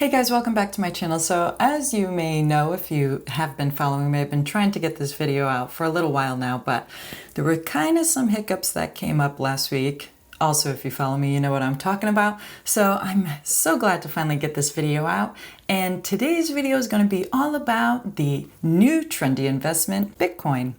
Hey guys, welcome back to my channel. So as you may know, if you have been following me, I've been trying to get this video out for a little while now, but there were kind of some hiccups that came up last week. Also, if you follow me, you know what I'm talking about. So I'm so glad to finally get this video out. And today's video is going to be all about the new trendy investment, Bitcoin.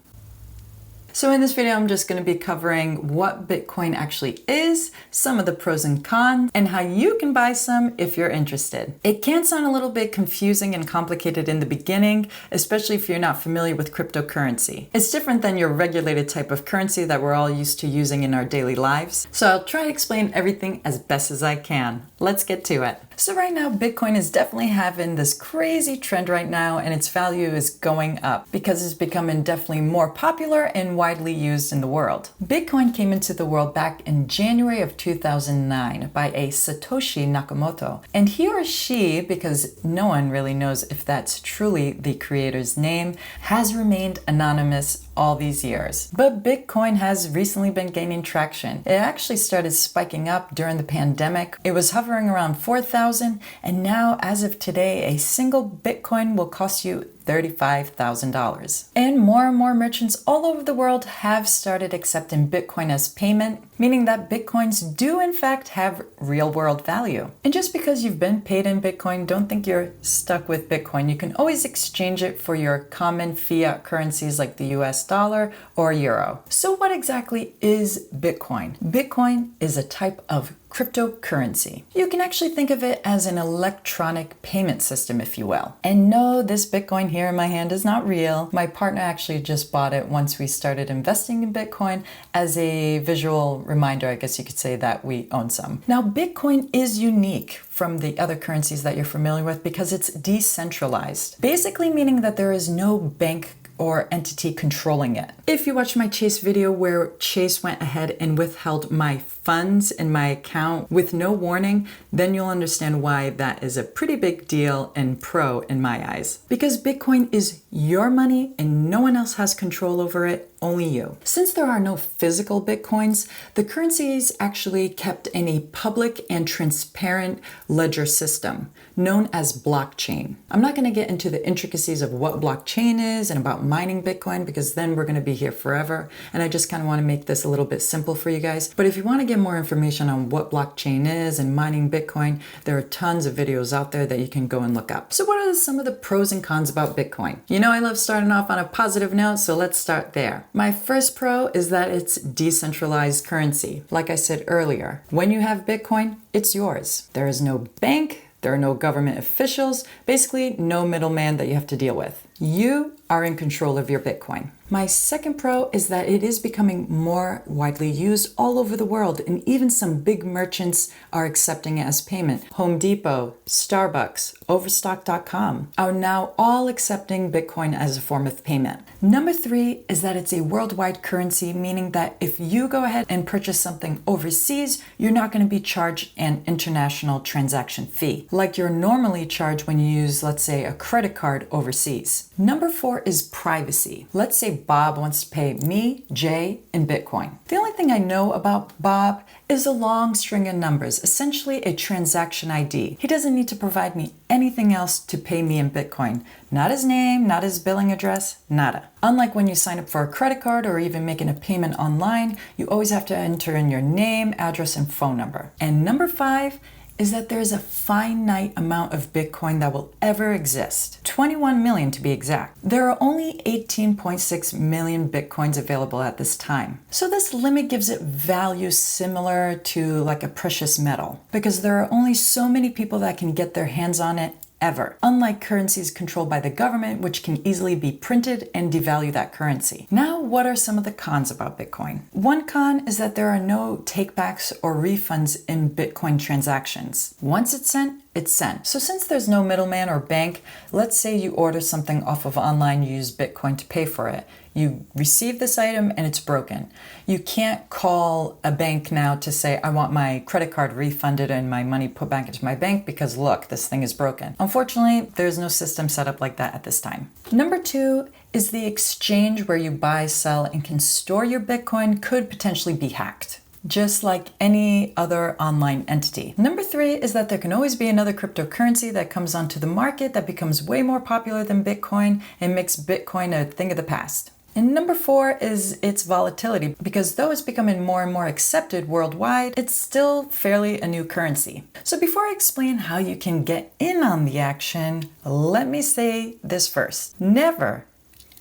So in this video, I'm just going to be covering what Bitcoin actually is, some of the pros and cons, and how you can buy some if you're interested. It can sound a little bit confusing and complicated in the beginning, especially if you're not familiar with cryptocurrency. It's different than your regulated type of currency that we're all used to using in our daily lives. So I'll try to explain everything as best as I can. Let's get to it. So right now, Bitcoin is definitely having this crazy trend right now, and its value is going up because it's becoming definitely more popular and widely used in the world. Bitcoin came into the world back in January of 2009 by a Satoshi Nakamoto. And he or she, because no one really knows if that's truly the creator's name, has remained anonymous all these years. But Bitcoin has recently been gaining traction. It actually started spiking up during the pandemic. It was hovering around 4,000, and now as of today, a single Bitcoin will cost you $35,000. And more merchants all over the world have started accepting Bitcoin as payment, meaning that Bitcoins do in fact have real world value. And just because you've been paid in Bitcoin, don't think you're stuck with Bitcoin. You can always exchange it for your common fiat currencies like the US dollar or euro. So what exactly is Bitcoin? Bitcoin is a type of cryptocurrency. You can actually think of it as an electronic payment system, if you will. And no, this Bitcoin here in my hand is not real. My partner actually just bought it once we started investing in Bitcoin as a visual reminder, I guess you could say, that we own some. Now, Bitcoin is unique from the other currencies that you're familiar with because it's decentralized, basically meaning that there is no bank or entity controlling it. If you watched my Chase video where Chase went ahead and withheld my funds in my account with no warning, then you'll understand why that is a pretty big deal and pro in my eyes. Because Bitcoin is your money and no one else has control over it, only you. Since there are no physical Bitcoins, the currency is actually kept in a public and transparent ledger system known as blockchain. I'm not going to get into the intricacies of what blockchain is and about mining Bitcoin because then we're going to be here forever. And I just kind of want to make this a little bit simple for you guys. But if you want to get more information on what blockchain is and mining Bitcoin, there are tons of videos out there that you can go and look up. So what are some of the pros and cons about Bitcoin? You know I love starting off on a positive note, so let's start there. My first pro is that it's decentralized currency. Like I said earlier, when you have Bitcoin, it's yours. There is no bank, there are no government officials, basically no middleman that you have to deal with. You are in control of your Bitcoin. My second pro is that it is becoming more widely used all over the world, and even some big merchants are accepting it as payment. Home Depot, Starbucks, Overstock.com are now all accepting Bitcoin as a form of payment. Number three is that it's a worldwide currency, meaning that if you go ahead and purchase something overseas, you're not going to be charged an international transaction fee like you're normally charged when you use, let's say, a credit card overseas. Number four is privacy. Let's say Bob wants to pay me, Jay, in Bitcoin. The only thing I know about Bob is a long string of numbers, essentially a transaction ID. He doesn't need to provide me anything else to pay me in Bitcoin. Not his name, not his billing address, nada. Unlike when you sign up for a credit card or even making a payment online, you always have to enter in your name, address, and phone number. And number five is that there's a finite amount of Bitcoin that will ever exist. 21 million to be exact. There are only 18.6 million Bitcoins available at this time. So this limit gives it value similar to like a precious metal because there are only so many people that can get their hands on it ever, unlike currencies controlled by the government, which can easily be printed and devalue that currency. Now, what are some of the cons about Bitcoin? One con is that there are no takebacks or refunds in Bitcoin transactions. Once it's sent, it's sent. So since there's no middleman or bank, let's say you order something off of online, you use Bitcoin to pay for it. You receive this item and it's broken. You can't call a bank now to say, I want my credit card refunded and my money put back into my bank because look, this thing is broken. Unfortunately, there's no system set up like that at this time. Number two is the exchange where you buy, sell, and can store your Bitcoin could potentially be hacked. just like any other online entity. Number 3 is that there can always be another cryptocurrency that comes onto the market that becomes way more popular than Bitcoin and makes Bitcoin a thing of the past. And number 4 is its volatility, because though it's becoming more and more accepted worldwide, it's still fairly a new currency. So before I explain how you can get in on the action, let me say this first. Never,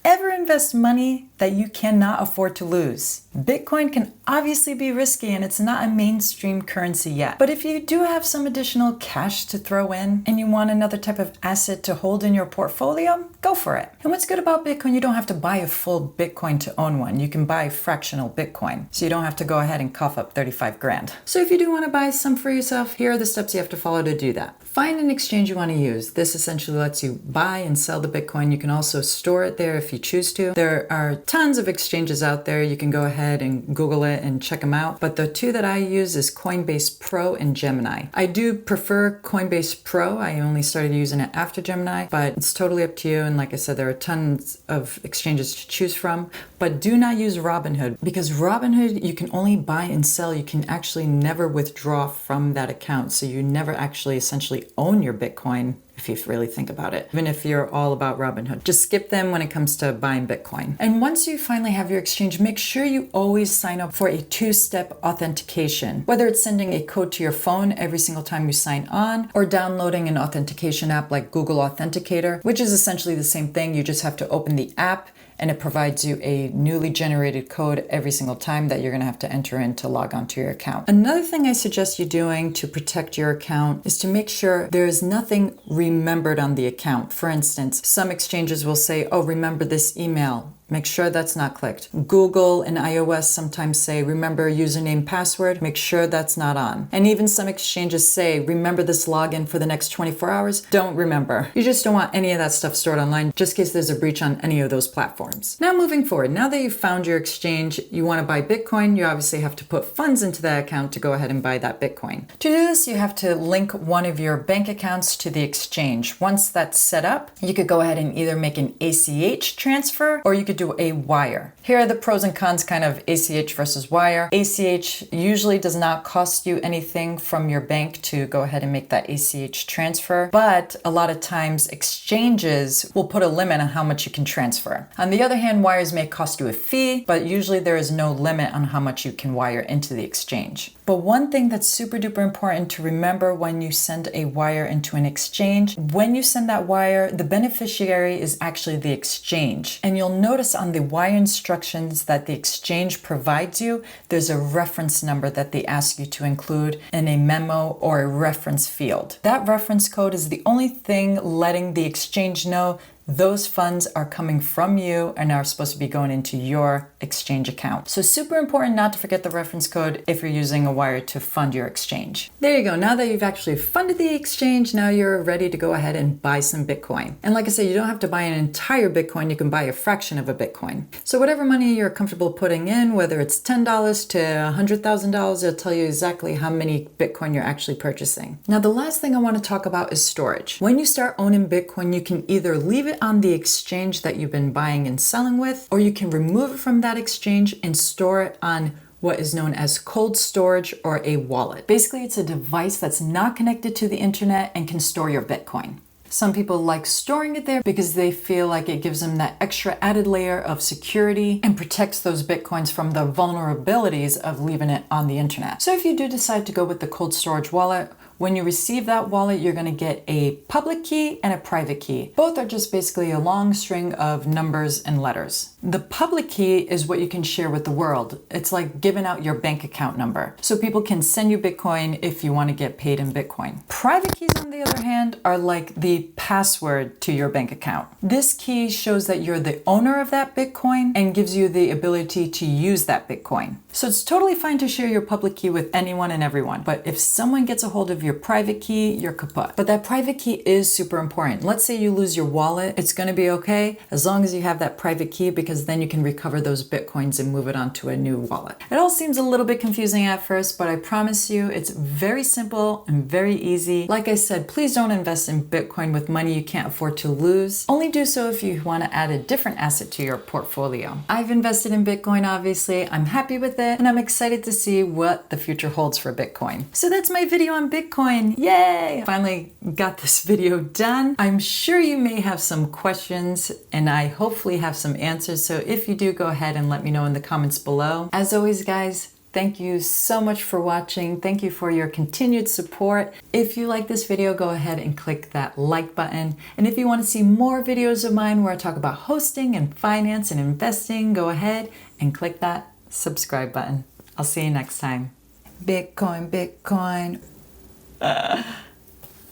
ever invest money that you cannot afford to lose. Bitcoin can obviously be risky and it's not a mainstream currency yet. But if you do have some additional cash to throw in and you want another type of asset to hold in your portfolio, go for it. And what's good about Bitcoin, you don't have to buy a full Bitcoin to own one. You can buy fractional Bitcoin. So you don't have to go ahead and cough up 35 grand. So if you do want to buy some for yourself, here are the steps you have to follow to do that. Find an exchange you want to use. This essentially lets you buy and sell the Bitcoin. You can also store it there if you choose to. There are tons of exchanges out there. You can go ahead and Google it and check them out. But the two that I use is Coinbase Pro and Gemini. I do prefer Coinbase Pro. I only started using it after Gemini, but it's totally up to you. And like I said, there are tons of exchanges to choose from. But do not use Robinhood, because Robinhood, you can only buy and sell. You can actually never withdraw from that account. So you never actually essentially own your Bitcoin, if you really think about it, even if you're all about Robinhood. Just skip them when it comes to buying Bitcoin. And once you finally have your exchange, make sure you always sign up for a 2-step authentication, whether it's sending a code to your phone every single time you sign on, or downloading an authentication app like Google Authenticator, which is essentially the same thing. You just have to open the app and it provides you a newly generated code every single time that you're going to have to enter in to log onto your account. Another thing I suggest you doing to protect your account is to make sure there is nothing remembered on the account. For instance, some exchanges will say, oh, remember this email. Make sure that's not clicked. Google and iOS sometimes say, remember username, password. Make sure that's not on. And even some exchanges say, remember this login for the next 24 hours. Don't remember. You just don't want any of that stuff stored online, just in case there's a breach on any of those platforms. Now moving forward, now that you've found your exchange, you want to buy Bitcoin, you obviously have to put funds into that account to go ahead and buy that Bitcoin. To do this, you have to link one of your bank accounts to the exchange. Once that's set up, you could go ahead and either make an ACH transfer, or you could do a wire. Here are the pros and cons kind of ACH versus wire. ACH usually does not cost you anything from your bank to go ahead and make that ACH transfer, but a lot of times exchanges will put a limit on how much you can transfer. On the other hand, wires may cost you a fee, but usually there is no limit on how much you can wire into the exchange. But one thing that's super duper important to remember when you send a wire into an exchange, when you send that wire, the beneficiary is actually the exchange. And you'll notice on the wire instructions that the exchange provides you, there's a reference number that they ask you to include in a memo or a reference field. That reference code is the only thing letting the exchange know those funds are coming from you and are supposed to be going into your exchange account. So super important not to forget the reference code if you're using a wire to fund your exchange. There you go. Now that you've actually funded the exchange, now you're ready to go ahead and buy some Bitcoin. And like I said, you don't have to buy an entire Bitcoin. You can buy a fraction of a Bitcoin. So whatever money you're comfortable putting in, whether it's $10 to $100,000, it'll tell you exactly how many Bitcoin you're actually purchasing. Now, the last thing I want to talk about is storage. When you start owning Bitcoin, you can either leave it on the exchange that you've been buying and selling with, or you can remove it from that exchange and store it on what is known as cold storage or a wallet. Basically, it's a device that's not connected to the internet and can store your Bitcoin. Some people like storing it there because they feel like it gives them that extra added layer of security and protects those Bitcoins from the vulnerabilities of leaving it on the internet. So if you do decide to go with the cold storage wallet, when you receive that wallet, you're going to get a public key and a private key. Both are just basically a long string of numbers and letters. The public key is what you can share with the world. It's like giving out your bank account number. So people can send you Bitcoin if you want to get paid in Bitcoin. Private keys, on the other hand, are like the password to your bank account. This key shows that you're the owner of that Bitcoin and gives you the ability to use that Bitcoin. So it's totally fine to share your public key with anyone and everyone. But if someone gets a hold of your your private key, you're kaput. But that private key is super important. Let's say you lose your wallet, it's gonna be okay as long as you have that private key, because then you can recover those Bitcoins and move it onto a new wallet. It all seems a little bit confusing at first, but I promise you it's very simple and very easy. Like I said, please don't invest in Bitcoin with money you can't afford to lose. Only do so if you want to add a different asset to your portfolio. I've invested in Bitcoin, obviously. I'm happy with it, and I'm excited to see what the future holds for Bitcoin. So that's my video on Bitcoin. Yay! Finally got this video done. I'm sure you may have some questions, and I hopefully have some answers. So if you do, go ahead and let me know in the comments below. As always, guys, thank you so much for watching. Thank you for your continued support. If you like this video, go ahead and click that like button. And if you want to see more videos of mine where I talk about hosting and finance and investing, go ahead and click that subscribe button. I'll see you next time. Bitcoin, Bitcoin.